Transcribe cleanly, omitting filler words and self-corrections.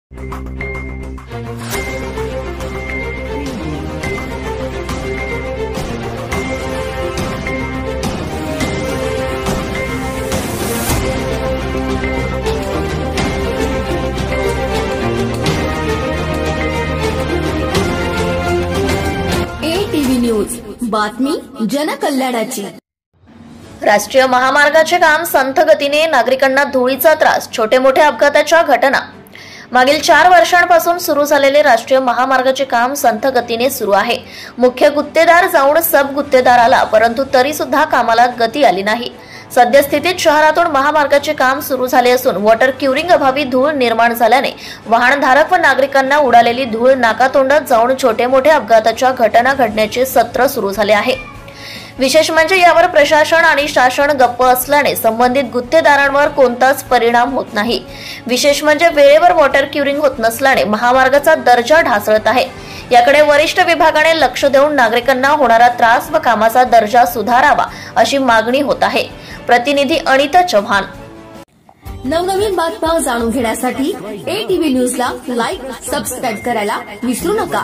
ATV news, बातमी जनकल्याणाची। राष्ट्रीय महामार्गाचे काम संथ गतीने, नागरिकांना धुळीचा त्रास, छोटे मोठे अपघाताच्या घटना। मागील 4 वर्षांपासून सुरू झालेले राष्ट्रीय महामार्गाचे काम संथ गतीने सुरू आहे। मुख्य गुत्तेदार जाऊन सब गुत्तेदार आला, परंतु तरी सुद्धा कामाला गती आली नाही। सद्यस्थितीत शहरातून महामार्गाचे काम सुरू झाले असून वॉटर क्युरिंग अभावी धूळ निर्माण झाल्याने वाहनधारक व नागरिकांना उडालेली धूळ नाकातोंडात जाऊन छोटे मोठे अपघाताच्या घटना घडण्याचे सत्र सुरू झाले आहे। विशेष म्हणजे यावर प्रशासन आणि शासन गप्प असल्याने संबंधित गुत्तेदारांवर कोणताच परिणाम होत नाही। विशेष म्हणजे वेळेवर वॉटर क्युरिंग होत नसल्याने महामार्गाचा दर्जा ढासळत आहे। याकडे वरिष्ठ विभागाने लक्ष देऊन नागरिकांना होणारा त्रास व कामाचा दर्जा सुधारावा अशी मागणी होत आहे। प्रतिनिधी अनिता चव्हाण। नवनवीन बातम्या जाणून घेण्यासाठी ATV न्यूजला लाईक, सबस्क्राईब करायला विसरू नका।